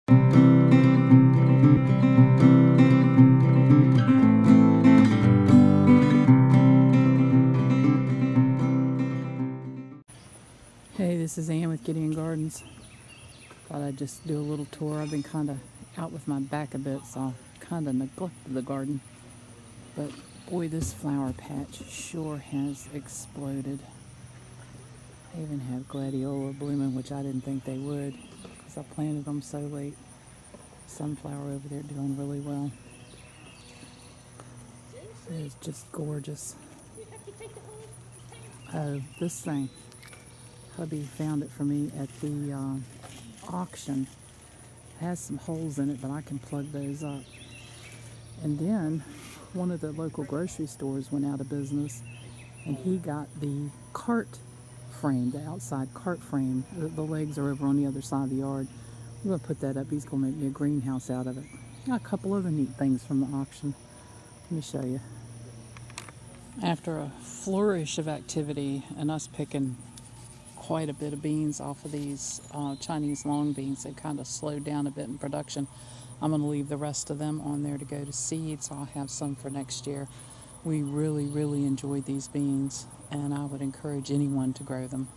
Hey, this is Ann with Gideon Gardens. Thought I'd just do a little tour. I've been kind of out with my back a bit, so I kind of neglected the garden. But boy, this flower patch sure has exploded. I even have gladiola blooming, which I didn't think they would because I planted them so late. Sunflower over there doing really well. It is just gorgeous. Oh, this thing. Hubby found it for me at the auction. It has some holes in it, but I can plug those up. And then one of the local grocery stores went out of business, and he got the cart frame, the outside cart frame. The legs are over on the other side of the yard. I'm going to put that up. He's going to make me a greenhouse out of it. Got a couple other neat things from the auction. Let me show you. After a flourish of activity and us picking quite a bit of beans off of these Chinese long beans, they kind of slowed down a bit in production. I'm going to leave the rest of them on there to go to seed, so I'll have some for next year. We really enjoyed these beans, and I would encourage anyone to grow them.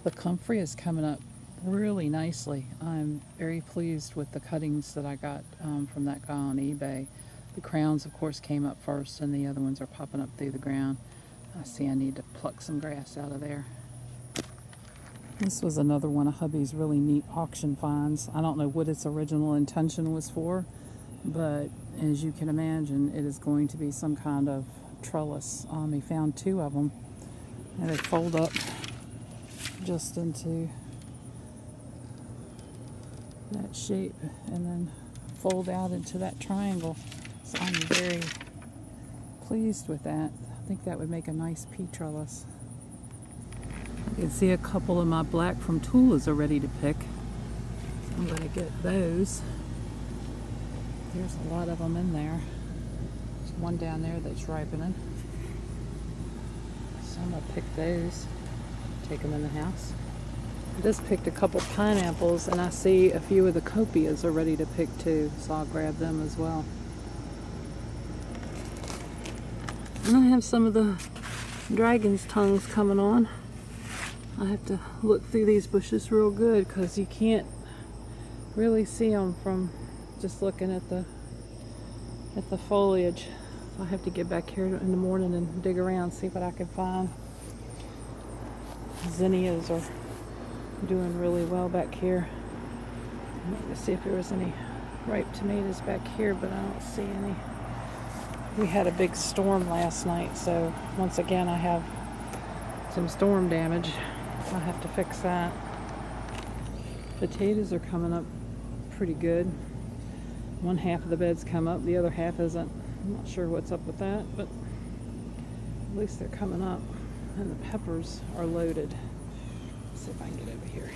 The comfrey is coming up really nicely. I'm very pleased with the cuttings that I got from that guy on eBay. The crowns, of course, came up first, and the other ones are popping up through the ground. I see I need to pluck some grass out of there. This was another one of hubby's really neat auction finds. I don't know what its original intention was for, but as you can imagine, it is going to be some kind of trellis. He found two of them, and they fold up just into that shape and then fold out into that triangle. So I'm very pleased with that. I think that would make a nice pea trellis. You can see a couple of my black from Tulas are ready to pick. So I'm going to get those. There's a lot of them in there. There's one down there that's ripening. So I'm going to pick those, take them in the house. I just picked a couple pineapples, and I see a few of the copias are ready to pick too, so I'll grab them as well. And I have some of the dragon's tongues coming on. I have to look through these bushes real good because you can't really see them from just looking at the foliage. So I have to get back here in the morning and dig around, see what I can find. Zinnias are doing really well back here. I'm going to see if there was any ripe tomatoes back here, but I don't see any. We had a big storm last night, so once again I have some storm damage. I'll have to fix that. Potatoes are coming up pretty good. One half of the bed's come up, the other half isn't. I'm not sure what's up with that, but at least they're coming up. And the peppers are loaded. Let's see if I can get over here.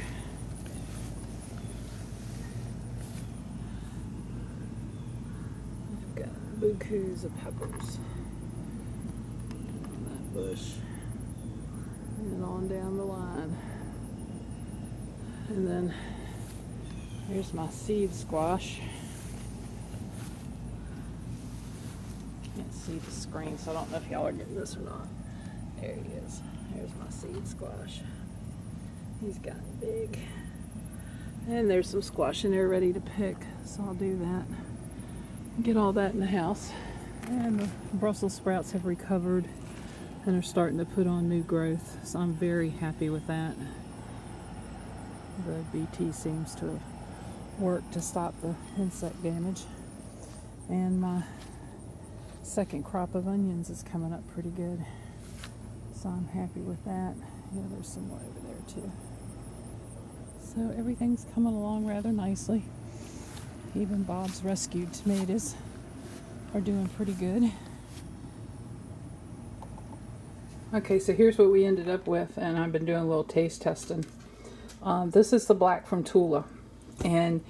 I've got bukus of peppers on that bush. And on down the line. And then here's my seed squash. Can't see the screen, so I don't know if y'all are getting this or not. There he is. There's my seed squash. He's gotten big. And there's some squash in there ready to pick, so I'll do that. Get all that in the house. And the Brussels sprouts have recovered and are starting to put on new growth, so I'm very happy with that. The BT seems to have worked to stop the insect damage. And my second crop of onions is coming up pretty good, so I'm happy with that. Yeah, there's some more over there too. So everything's coming along rather nicely. Even Bob's rescued tomatoes are doing pretty good. Okay, so here's what we ended up with, and I've been doing a little taste testing. This is the black from Tula, and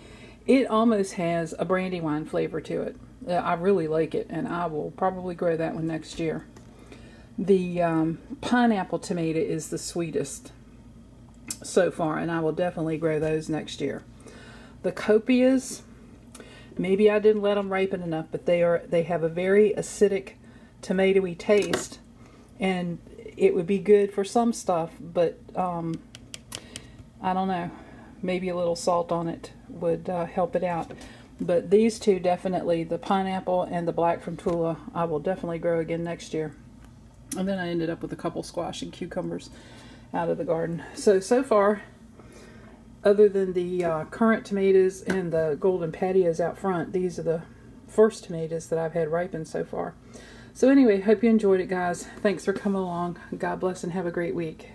it almost has a brandywine flavor to it. I really like it, and I will probably grow that one next year. The pineapple tomato is the sweetest so far, and I will definitely grow those next year. The copias, maybe I didn't let them ripen enough, but they have a very acidic, tomatoey taste, and it would be good for some stuff, but I don't know. Maybe a little salt on it would help it out. But these two definitely, the pineapple and the black from Tula, I will definitely grow again next year. And then I ended up with a couple squash and cucumbers out of the garden. So far, other than the currant tomatoes and the golden patios out front, these are the first tomatoes that I've had ripen so far. So anyway, hope you enjoyed it, guys. Thanks for coming along. God bless and have a great week.